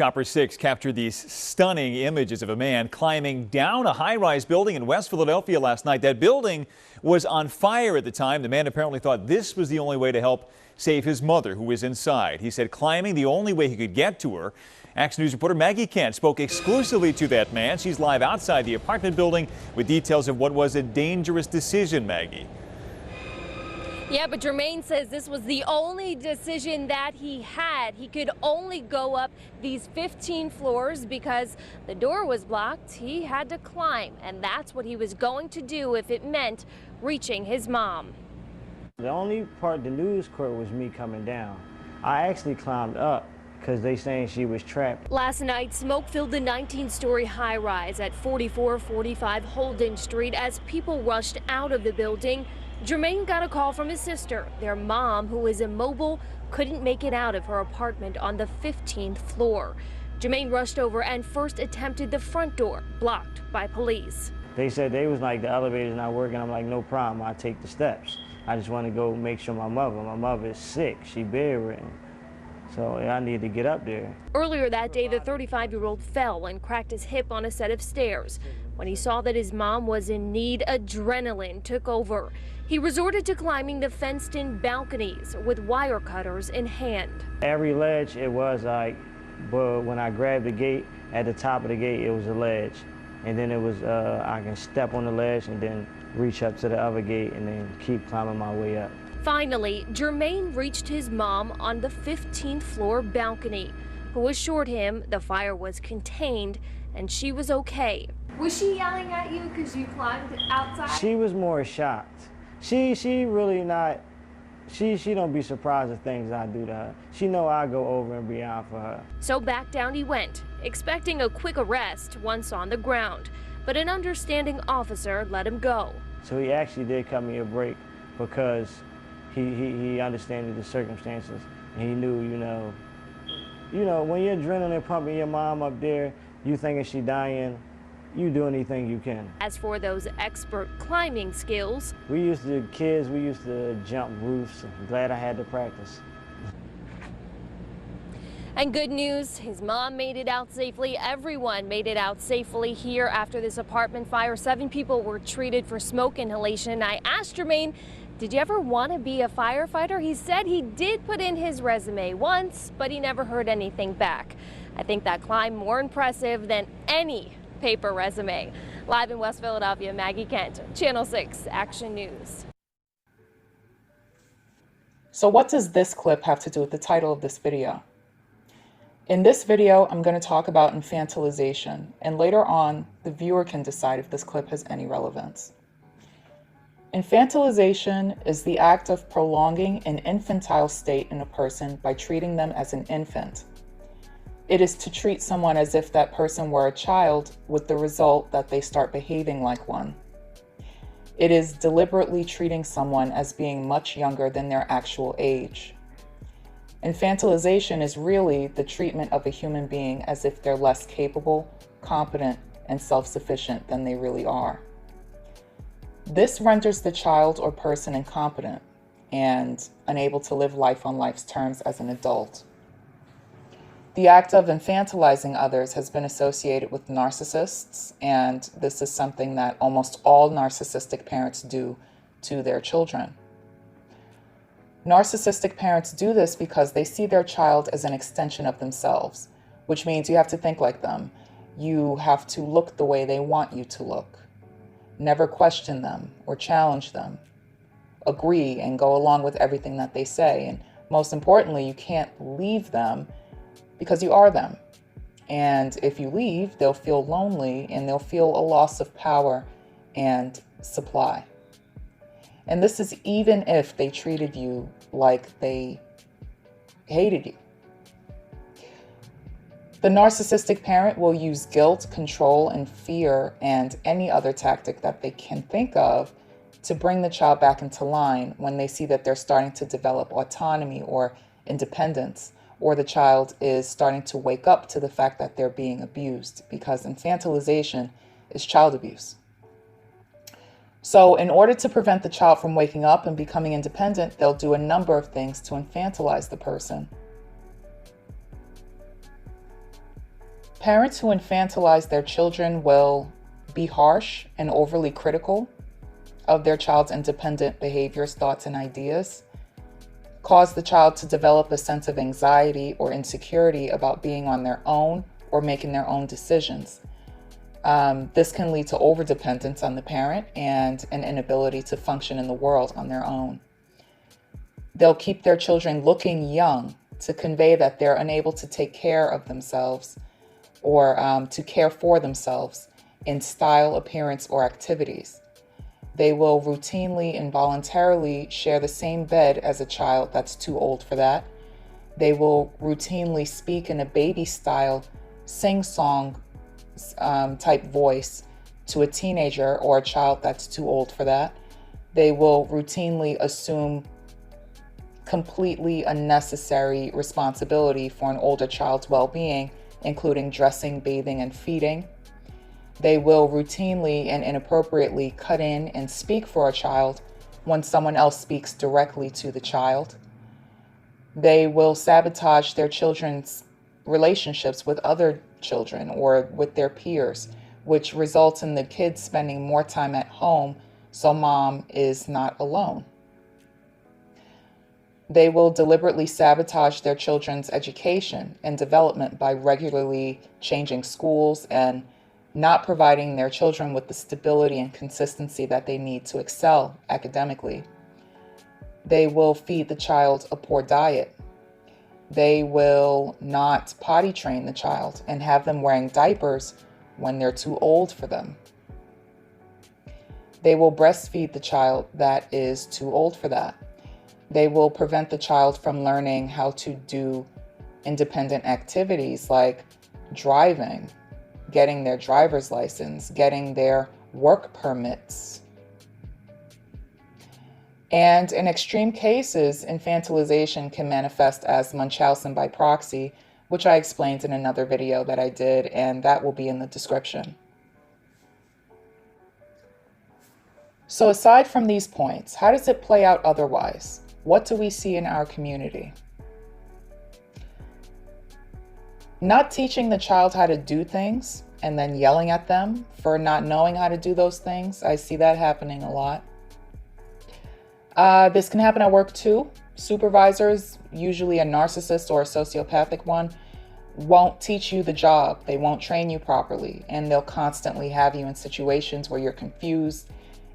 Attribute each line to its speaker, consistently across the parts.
Speaker 1: Chopper 6 captured these stunning images of a man climbing down a high-rise building in West Philadelphia last night. That building was on fire at the time. The man apparently thought this was the only way to help save his mother, who was inside. He said climbing the only way he could get to her. Action News reporter Maggie Kent spoke exclusively to that man. She's live outside the apartment building with details of what was a dangerous decision, Maggie.
Speaker 2: Yeah, but Jermaine says this was the only decision that he had. He could only go up these 15 floors because the door was blocked. He had to climb, and that's what he was going to do if it meant reaching his mom.
Speaker 3: The only part the news caught was me coming down. I actually climbed up because they saying she was trapped.
Speaker 2: Last night, smoke filled the 19-story high-rise at 4445 Holden Street as people rushed out of the building. Jermaine got a call from his sister. Their mom, who is immobile, couldn't make it out of her apartment on the 15th floor. Jermaine rushed over and first attempted the front door, blocked by police.
Speaker 3: They said they was like, the elevator's not working. I'm like, no problem, I'll take the steps. I just want to go make sure my mother is sick, she bedridden. So I needed to get up there.
Speaker 2: Earlier that day, the 35-year-old fell and cracked his hip on a set of stairs. When he saw that his mom was in need, adrenaline took over. He resorted to climbing the fenced-in balconies with wire cutters in hand.
Speaker 3: Every ledge, it was like, but when I grabbed the gate, at the top of the gate, it was a ledge. And then it was, I can step on the ledge and then reach up to the other gate and then keep climbing my way up.
Speaker 2: Finally, Jermaine reached his mom on the 15th floor balcony, who assured him the fire was contained and she was okay. Was she yelling at you because you climbed outside?
Speaker 3: She was more shocked. She really not, she don't be surprised at things I do to her. She know I go over and beyond for her.
Speaker 2: So back down he went, expecting a quick arrest once on the ground. But an understanding officer let him go.
Speaker 3: So he actually did cut me a break because he understood the circumstances, and he knew, you know, when you're adrenaline pumping your mom up there, you thinking she dying, you do anything you can.
Speaker 2: As for those expert climbing skills,
Speaker 3: we used to jump roofs. I'm glad I had to practice.
Speaker 2: And good news, his mom made it out safely. Everyone made it out safely here after this apartment fire. 7 people were treated for smoke inhalation. I asked Jermaine, did you ever want to be a firefighter? He said he did put in his resume once, but he never heard anything back. I think that climb more impressive than any paper resume. Live in West Philadelphia, Maggie Kent, Channel 6 Action News.
Speaker 4: So what does this clip have to do with the title of this video? In this video, I'm going to talk about infantilization, and later on, the viewer can decide if this clip has any relevance. Infantilization is the act of prolonging an infantile state in a person by treating them as an infant. It is to treat someone as if that person were a child, with the result that they start behaving like one. It is deliberately treating someone as being much younger than their actual age. Infantilization is really the treatment of a human being as if they're less capable, competent, and self-sufficient than they really are. This renders the child or person incompetent and unable to live life on life's terms as an adult. The act of infantilizing others has been associated with narcissists, and this is something that almost all narcissistic parents do to their children. Narcissistic parents do this because they see their child as an extension of themselves, which means you have to think like them. You have to look the way they want you to look. Never question them or challenge them. Agree and go along with everything that they say. And most importantly, you can't leave them because you are them. And if you leave, they'll feel lonely and they'll feel a loss of power and supply. And this is even if they treated you like they hated you. The narcissistic parent will use guilt, control, and fear, and any other tactic that they can think of to bring the child back into line when they see that they're starting to develop autonomy or independence, or the child is starting to wake up to the fact that they're being abused, because infantilization is child abuse. So in order to prevent the child from waking up and becoming independent, they'll do a number of things to infantilize the person. Parents who infantilize their children will be harsh and overly critical of their child's independent behaviors, thoughts, and ideas, cause the child to develop a sense of anxiety or insecurity about being on their own or making their own decisions. This can lead to overdependence on the parent and an inability to function in the world on their own. They'll keep their children looking young to convey that they're unable to take care of themselves or to care for themselves in style, appearance, or activities. They will routinely, involuntarily share the same bed as a child that's too old for that. They will routinely speak in a baby-style, sing-song type voice to a teenager or a child that's too old for that. They will routinely assume completely unnecessary responsibility for an older child's well-being, including dressing, bathing, and feeding. They will routinely and inappropriately cut in and speak for a child when someone else speaks directly to the child. They will sabotage their children's relationships with other children or with their peers, which results in the kids spending more time at home so mom is not alone. They will deliberately sabotage their children's education and development by regularly changing schools and not providing their children with the stability and consistency that they need to excel academically. They will feed the child a poor diet. They will not potty train the child and have them wearing diapers when they're too old for them. They will breastfeed the child that is too old for that. They will prevent the child from learning how to do independent activities like driving, getting their driver's license, getting their work permits. And in extreme cases, infantilization can manifest as Munchausen by proxy, which I explained in another video that I did, and that will be in the description. So aside from these points, how does it play out otherwise? What do we see in our community? Not teaching the child how to do things and then yelling at them for not knowing how to do those things. I see that happening a lot. This can happen at work too. Supervisors, usually a narcissist or a sociopathic one, won't teach you the job. They won't train you properly, and they'll constantly have you in situations where you're confused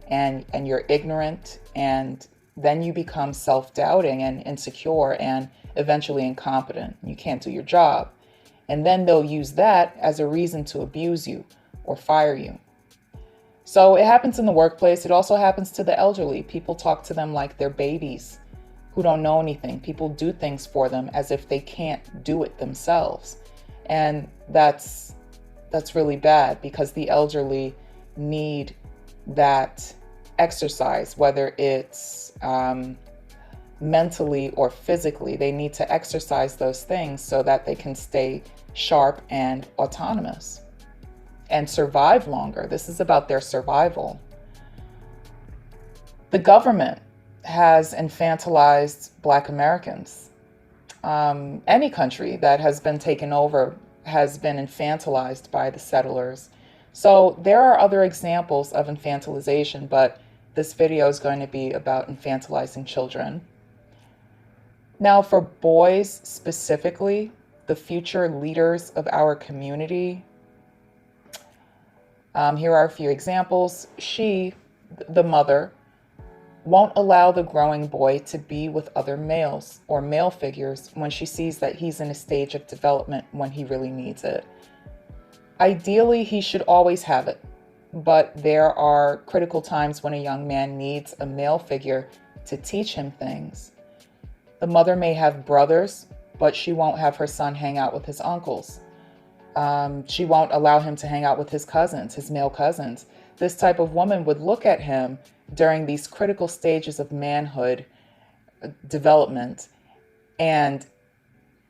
Speaker 4: and you're ignorant, and then you become self-doubting and insecure and eventually incompetent. You can't do your job. And then they'll use that as a reason to abuse you or fire you. So it happens in the workplace. It also happens to the elderly. People talk to them like they're babies who don't know anything. People do things for them as if they can't do it themselves. And that's really bad, because the elderly need that exercise, whether it's mentally or physically. They need to exercise those things so that they can stay sharp and autonomous and survive longer. This is about their survival. The government has infantilized Black Americans. Any country that has been taken over has been infantilized by the settlers. So there are other examples of infantilization, but this video is going to be about infantilizing children. Now, for boys specifically, the future leaders of our community, here are a few examples. She, the mother, won't allow the growing boy to be with other males or male figures when she sees that he's in a stage of development when he really needs it. Ideally, he should always have it, but there are critical times when a young man needs a male figure to teach him things. The mother may have brothers, but she won't have her son hang out with his uncles. She won't allow him to hang out with his cousins, his male cousins. This type of woman would look at him during these critical stages of manhood development and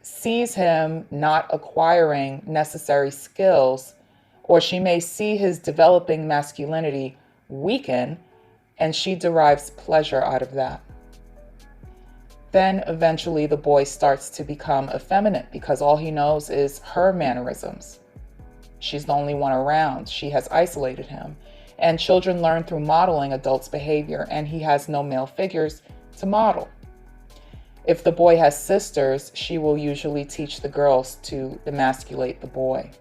Speaker 4: sees him not acquiring necessary skills, or she may see his developing masculinity weaken, and she derives pleasure out of that. Then eventually the boy starts to become effeminate because all he knows is her mannerisms. She's the only one around. She has isolated him. And children learn through modeling adults' behavior, and he has no male figures to model. If the boy has sisters, she will usually teach the girls to emasculate the boy.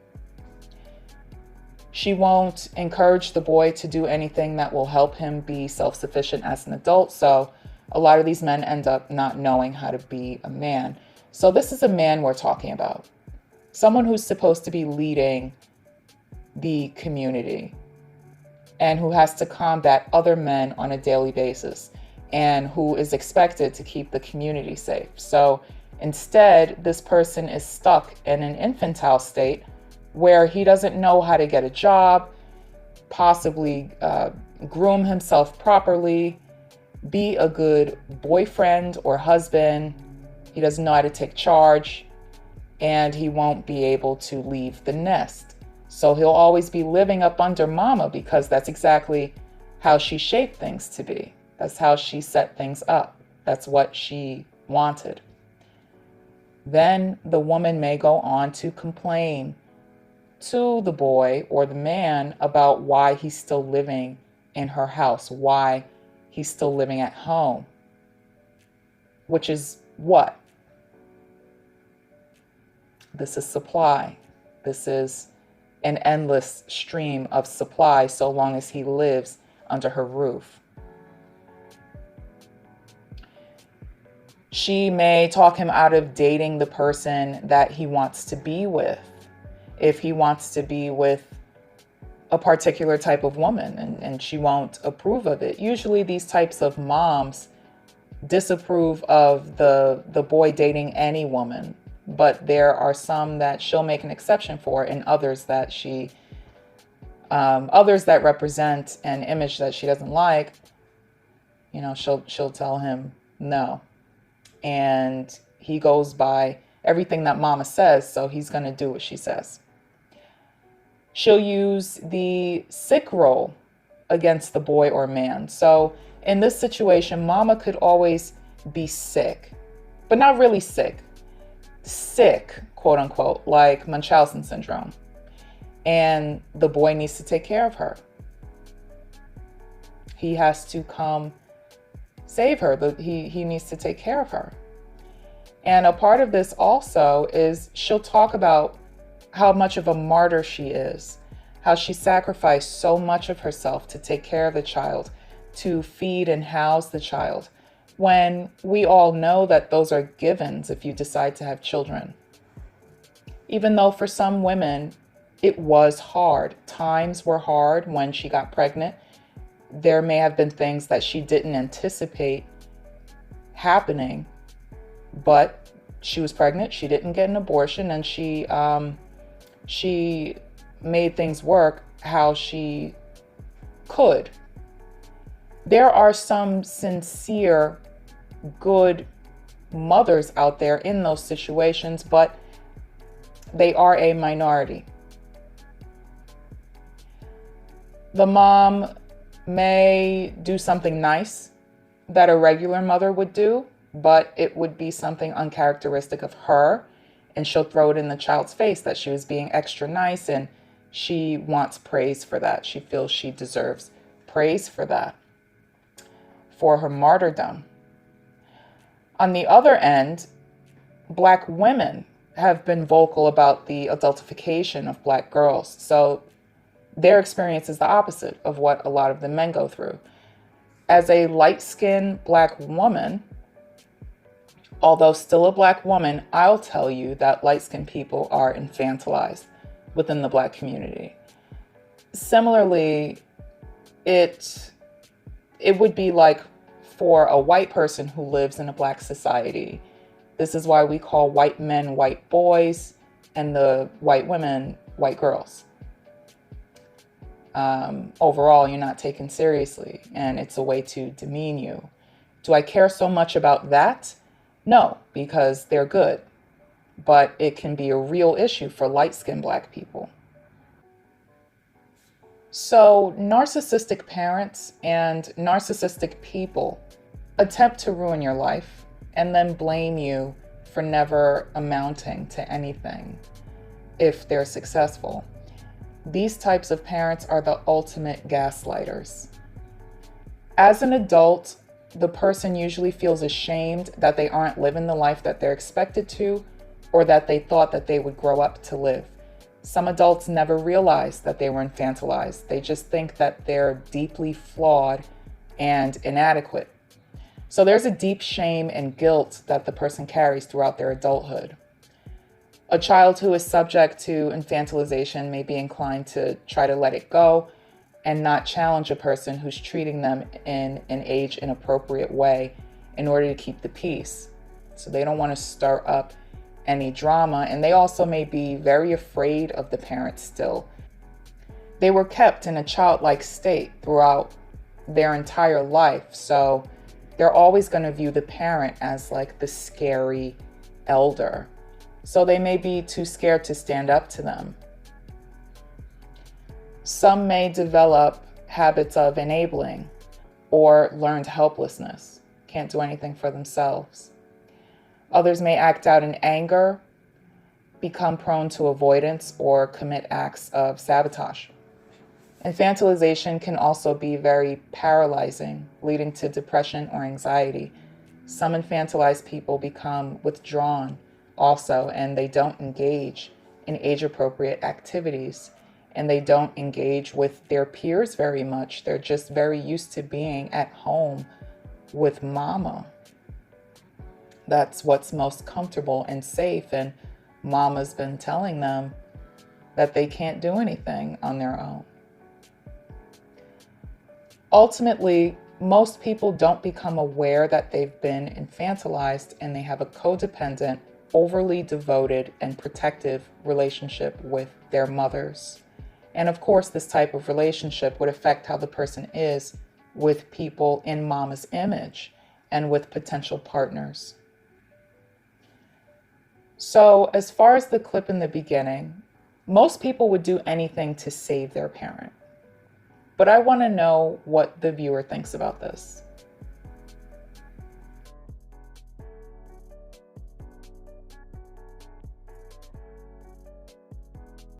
Speaker 4: She won't encourage the boy to do anything that will help him be self-sufficient as an adult. So a lot of these men end up not knowing how to be a man. So this is a man we're talking about. Someone who's supposed to be leading the community and who has to combat other men on a daily basis and who is expected to keep the community safe. So instead, this person is stuck in an infantile state where he doesn't know how to get a job, possibly groom himself properly, be a good boyfriend or husband. He doesn't know how to take charge, and he won't be able to leave the nest. So he'll always be living up under mama because that's exactly how she shaped things to be. That's how she set things up. That's what she wanted. Then the woman may go on to complain to the boy or the man about why he's still living in her house, why he's still living at home, which is what? This is supply. This is an endless stream of supply so long as he lives under her roof. She may talk him out of dating the person that he wants to be with. If he wants to be with a particular type of woman and she won't approve of it. Usually these types of moms disapprove of the boy dating any woman, but there are some that she'll make an exception for and others that others that represent an image that she doesn't like, you know, she'll tell him no. And he goes by everything that mama says, so he's going to do what she says. She'll use the sick role against the boy or man. So in this situation, mama could always be sick, but not really sick. Sick, quote unquote, like Munchausen syndrome. And the boy needs to take care of her. He has to come save her. He needs to take care of her. And a part of this also is she'll talk about how much of a martyr she is, how she sacrificed so much of herself to take care of the child, to feed and house the child, when we all know that those are givens if you decide to have children. Even though for some women, it was hard. Times were hard when she got pregnant. There may have been things that she didn't anticipate happening, but she was pregnant. She didn't get an abortion, and she made things work how she could. There are some sincere, good mothers out there in those situations, but they are a minority. The mom may do something nice that a regular mother would do, but it would be something uncharacteristic of her, and she'll throw it in the child's face that she was being extra nice, and she wants praise for that. She feels she deserves praise for that, for her martyrdom. On the other end, Black women have been vocal about the adultification of Black girls. So their experience is the opposite of what a lot of the men go through. As a light-skinned Black woman, although still a Black woman, I'll tell you that light-skinned people are infantilized within the Black community. Similarly, it would be like for a white person who lives in a Black society. This is why we call white men white boys and the white women white girls. Overall, you're not taken seriously, and it's a way to demean you. Do I care so much about that? No, because they're good, but it can be a real issue for light-skinned Black people. So narcissistic parents and narcissistic people attempt to ruin your life and then blame you for never amounting to anything if they're successful. These types of parents are the ultimate gaslighters. As an adult, the person usually feels ashamed that they aren't living the life that they're expected to, or that they thought that they would grow up to live. Some adults never realize that they were infantilized. They just think that they're deeply flawed and inadequate. So there's a deep shame and guilt that the person carries throughout their adulthood. A child who is subject to infantilization may be inclined to try to let it go and not challenge a person who's treating them in an age-inappropriate way in order to keep the peace. So they don't want to stir up any drama, and they also may be very afraid of the parent still. They were kept in a childlike state throughout their entire life, so they're always going to view the parent as like the scary elder. So they may be too scared to stand up to them. Some may develop habits of enabling or learned helplessness, can't do anything for themselves. Others may act out in anger, become prone to avoidance, or commit acts of sabotage. Infantilization can also be very paralyzing, leading to depression or anxiety. Some infantilized people become withdrawn also, and they don't engage in age-appropriate activities, and they don't engage with their peers very much. They're just very used to being at home with mama. That's what's most comfortable and safe, and mama's been telling them that they can't do anything on their own. Ultimately, most people don't become aware that they've been infantilized, and they have a codependent, overly devoted, and protective relationship with their mothers. And of course, this type of relationship would affect how the person is with people in mama's image and with potential partners. So as far as the clip in the beginning, most people would do anything to save their parent. But I want to know what the viewer thinks about this.